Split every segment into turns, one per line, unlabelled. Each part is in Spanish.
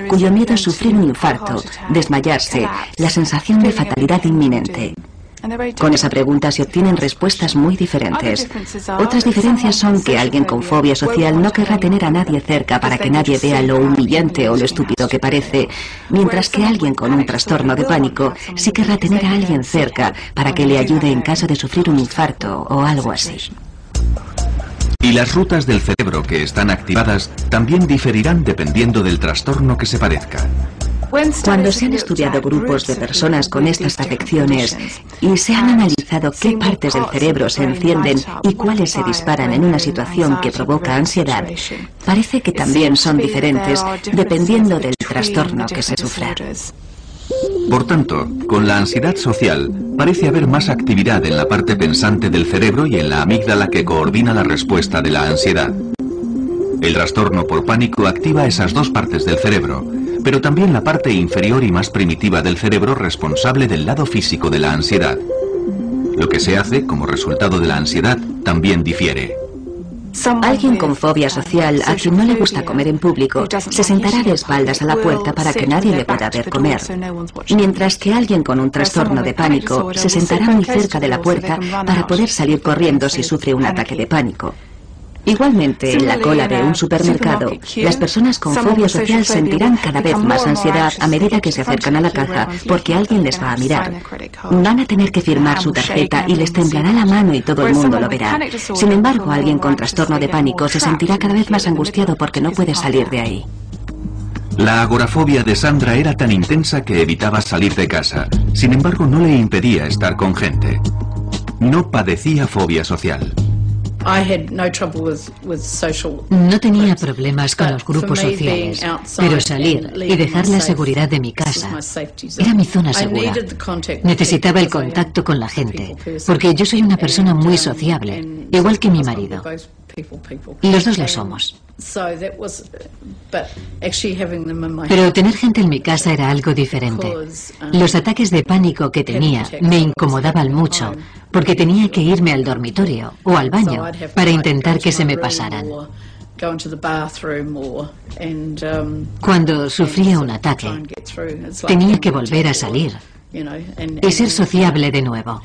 cuyo miedo es sufrir un infarto, desmayarse, la sensación de fatalidad inminente. Con esa pregunta se obtienen respuestas muy diferentes. Otras diferencias son que alguien con fobia social no querrá tener a nadie cerca para que nadie vea lo humillante o lo estúpido que parece, mientras que alguien con un trastorno de pánico sí querrá tener a alguien cerca para que le ayude en caso de sufrir un infarto o algo así.
Y las rutas del cerebro que están activadas también diferirán dependiendo del trastorno que se padezca.
Cuando se han estudiado grupos de personas con estas afecciones y se han analizado qué partes del cerebro se encienden y cuáles se disparan en una situación que provoca ansiedad, parece que también son diferentes dependiendo del trastorno que se sufra.
Por tanto, con la ansiedad social, parece haber más actividad en la parte pensante del cerebro y en la amígdala que coordina la respuesta de la ansiedad. El trastorno por pánico activa esas dos partes del cerebro, pero también la parte inferior y más primitiva del cerebro responsable del lado físico de la ansiedad. Lo que se hace como resultado de la ansiedad también difiere.
Alguien con fobia social a quien no le gusta comer en público se sentará de espaldas a la puerta para que nadie le pueda ver comer, mientras que alguien con un trastorno de pánico se sentará muy cerca de la puerta para poder salir corriendo si sufre un ataque de pánico. Igualmente, en la cola de un supermercado, las personas con fobia social sentirán cada vez más ansiedad a medida que se acercan a la caja porque alguien les va a mirar. Van a tener que firmar su tarjeta y les temblará la mano y todo el mundo lo verá. Sin embargo, alguien con trastorno de pánico se sentirá cada vez más angustiado porque no puede salir de ahí.
La agorafobia de Sandra era tan intensa que evitaba salir de casa. Sin embargo, no le impedía estar con gente. No padecía fobia social.
No tenía problemas con los grupos sociales, pero salir y dejar la seguridad de mi casa era mi zona segura. Necesitaba el contacto con la gente, porque yo soy una persona muy sociable, igual que mi marido. Los dos lo somos. Pero tener gente en mi casa era algo diferente. Los ataques de pánico que tenía me incomodaban mucho, porque tenía que irme al dormitorio o al baño para intentar que se me pasaran. Cuando sufría un ataque, tenía que volver a salir y ser sociable de nuevo.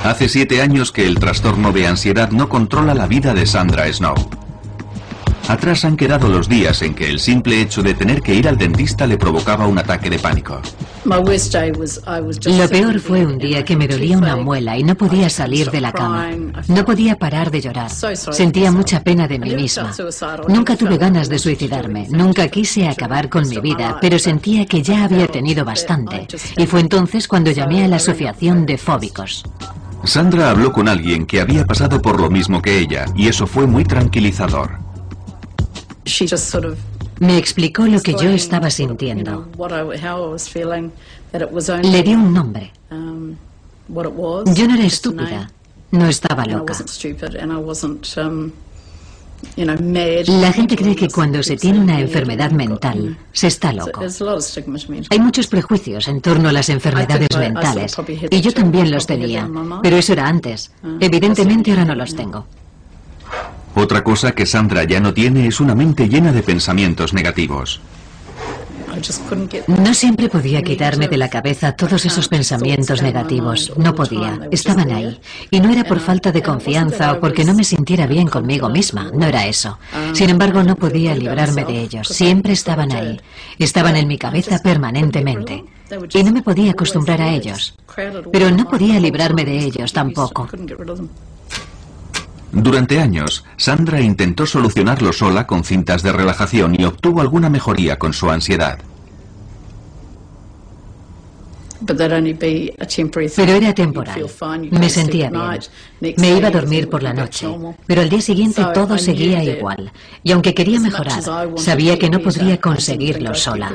Hace 7 años que el trastorno de ansiedad no controla la vida de Sandra Snow. Atrás han quedado los días en que el simple hecho de tener que ir al dentista le provocaba un ataque de pánico.
Lo peor fue un día que me dolía una muela y no podía salir de la cama. No podía parar de llorar. Sentía mucha pena de mí misma. Nunca tuve ganas de suicidarme. Nunca quise acabar con mi vida, pero sentía que ya había tenido bastante. Y fue entonces cuando llamé a la Asociación de Fóbicos.
Sandra habló con alguien que había pasado por lo mismo que ella, y eso fue muy tranquilizador.
Me explicó lo que yo estaba sintiendo. Le di un nombre. Yo no era estúpida, no estaba loca. La gente cree que cuando se tiene una enfermedad mental, se está loco. Hay muchos prejuicios en torno a las enfermedades mentales, y yo también los tenía, pero eso era antes. Evidentemente ahora no los tengo.
Otra cosa que Sandra ya no tiene es una mente llena de pensamientos negativos.
No siempre podía quitarme de la cabeza todos esos pensamientos negativos. No podía. Estaban ahí. Y no era por falta de confianza o porque no me sintiera bien conmigo misma. No era eso. Sin embargo, no podía librarme de ellos. Siempre estaban ahí. Estaban en mi cabeza permanentemente. Y no me podía acostumbrar a ellos. Pero no podía librarme de ellos tampoco.
Durante años, Sandra intentó solucionarlo sola con cintas de relajación y obtuvo alguna mejoría con su ansiedad.
Pero era temporal. Me sentía bien. Me iba a dormir por la noche, pero al día siguiente todo seguía igual. Y aunque quería mejorar, sabía que no podría conseguirlo sola.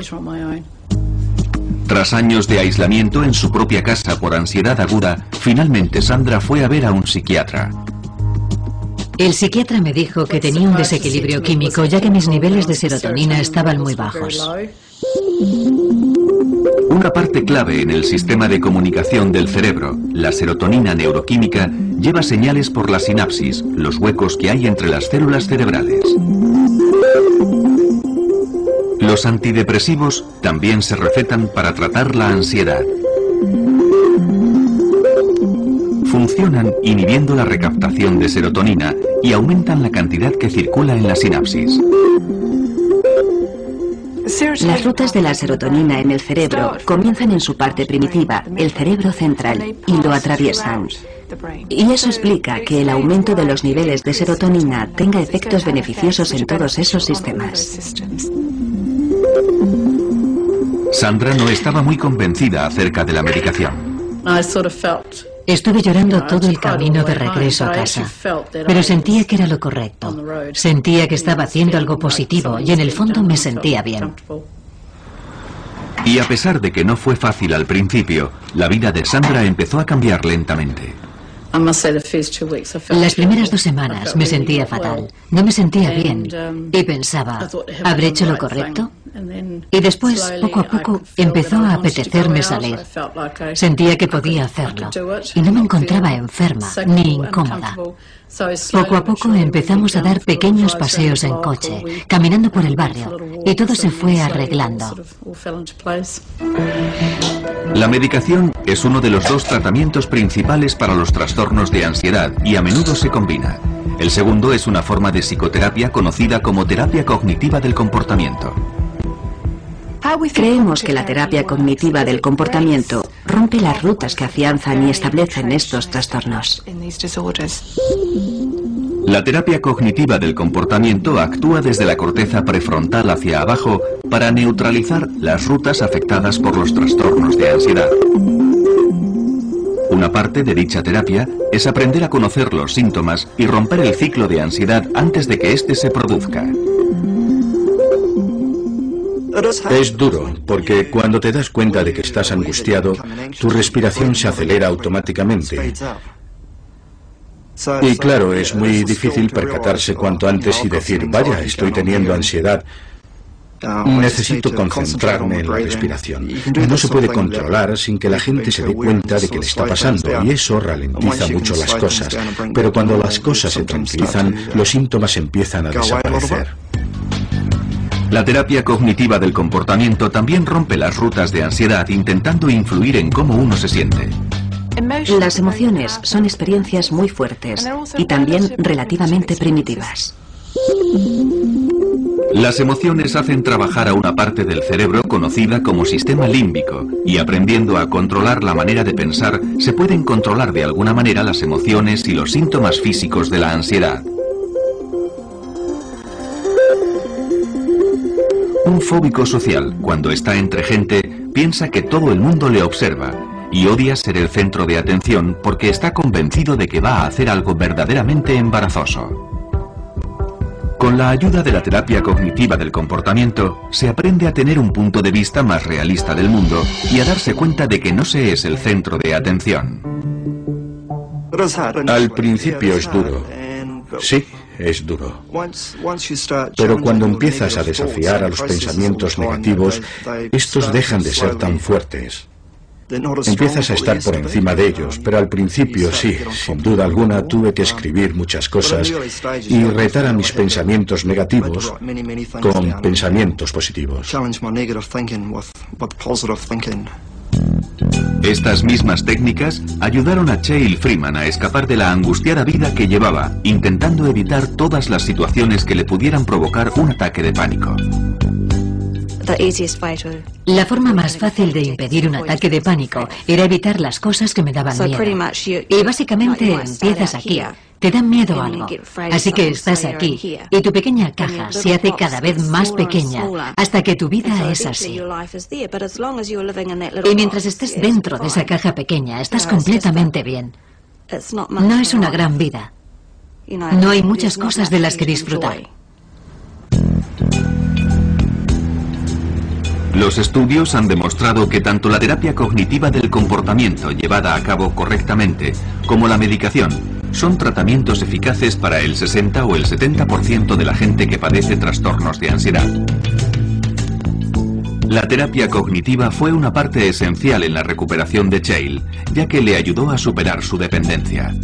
Tras años de aislamiento en su propia casa por ansiedad aguda, finalmente Sandra fue a ver a un psiquiatra.
El psiquiatra me dijo que tenía un desequilibrio químico, ya que mis niveles de serotonina estaban muy bajos.
Una parte clave en el sistema de comunicación del cerebro, la serotonina neuroquímica, lleva señales por la sinapsis, los huecos que hay entre las células cerebrales. Los antidepresivos también se recetan para tratar la ansiedad. Funcionan inhibiendo la recaptación de serotonina y aumentan la cantidad que circula en la sinapsis.
Las rutas de la serotonina en el cerebro comienzan en su parte primitiva, el cerebro central, y lo atraviesan. Y eso explica que el aumento de los niveles de serotonina tenga efectos beneficiosos en todos esos sistemas.
Sandra no estaba muy convencida acerca de la medicación.
Estuve llorando todo el camino de regreso a casa, pero sentía que era lo correcto. Sentía que estaba haciendo algo positivo y en el fondo me sentía bien.
Y a pesar de que no fue fácil al principio, la vida de Sandra empezó a cambiar lentamente.
Las primeras 2 semanas me sentía fatal, no me sentía bien y pensaba, ¿habré hecho lo correcto? Y después, poco a poco, empezó a apetecerme salir. Sentía que podía hacerlo y no me encontraba enferma ni incómoda. Poco a poco empezamos a dar pequeños paseos en coche, caminando por el barrio, y todo se fue arreglando.
La medicación es uno de los 2 tratamientos principales para los trastornos de ansiedad y a menudo se combina. El segundo es una forma de psicoterapia conocida como terapia cognitiva del comportamiento.
Creemos que la terapia cognitiva del comportamiento rompe las rutas que afianzan y establecen estos trastornos.
La terapia cognitiva del comportamiento actúa desde la corteza prefrontal hacia abajo para neutralizar las rutas afectadas por los trastornos de ansiedad. Una parte de dicha terapia es aprender a conocer los síntomas y romper el ciclo de ansiedad antes de que éste se produzca.
Es duro, porque cuando te das cuenta de que estás angustiado, tu respiración se acelera automáticamente. Y claro, es muy difícil percatarse cuanto antes y decir, vaya, estoy teniendo ansiedad. Necesito concentrarme en la respiración. No se puede controlar sin que la gente se dé cuenta de que le está pasando, y eso ralentiza mucho las cosas. Pero cuando las cosas se tranquilizan, los síntomas empiezan a desaparecer.
La terapia cognitiva del comportamiento también rompe las rutas de ansiedad intentando influir en cómo uno se siente.
Las emociones son experiencias muy fuertes y también relativamente primitivas.
Las emociones hacen trabajar a una parte del cerebro conocida como sistema límbico, y aprendiendo a controlar la manera de pensar, se pueden controlar de alguna manera las emociones y los síntomas físicos de la ansiedad. Un fóbico social, cuando está entre gente, piensa que todo el mundo le observa y odia ser el centro de atención porque está convencido de que va a hacer algo verdaderamente embarazoso. Con la ayuda de la terapia cognitiva del comportamiento, se aprende a tener un punto de vista más realista del mundo y a darse cuenta de que no se es el centro de atención.
Al principio es duro. Sí, es duro. Pero cuando empiezas a desafiar a los pensamientos negativos, estos dejan de ser tan fuertes. Empiezas a estar por encima de ellos, pero al principio sí, sin duda alguna tuve que escribir muchas cosas y retar a mis pensamientos negativos con pensamientos positivos.
Estas mismas técnicas ayudaron a Cheryl Freeman a escapar de la angustiada vida que llevaba, intentando evitar todas las situaciones que le pudieran provocar un ataque de pánico.
La forma más fácil de impedir un ataque de pánico era evitar las cosas que me daban miedo. Y básicamente empiezas aquí. Te da miedo algo. Así que estás aquí y tu pequeña caja se hace cada vez más pequeña hasta que tu vida es así. Y mientras estés dentro de esa caja pequeña, estás completamente bien. No es una gran vida. No hay muchas cosas de las que disfrutar.
Los estudios han demostrado que tanto la terapia cognitiva del comportamiento llevada a cabo correctamente como la medicación son tratamientos eficaces para el 60 o el 70% de la gente que padece trastornos de ansiedad. La terapia cognitiva fue una parte esencial en la recuperación de Cheryl, ya que le ayudó a superar su dependencia.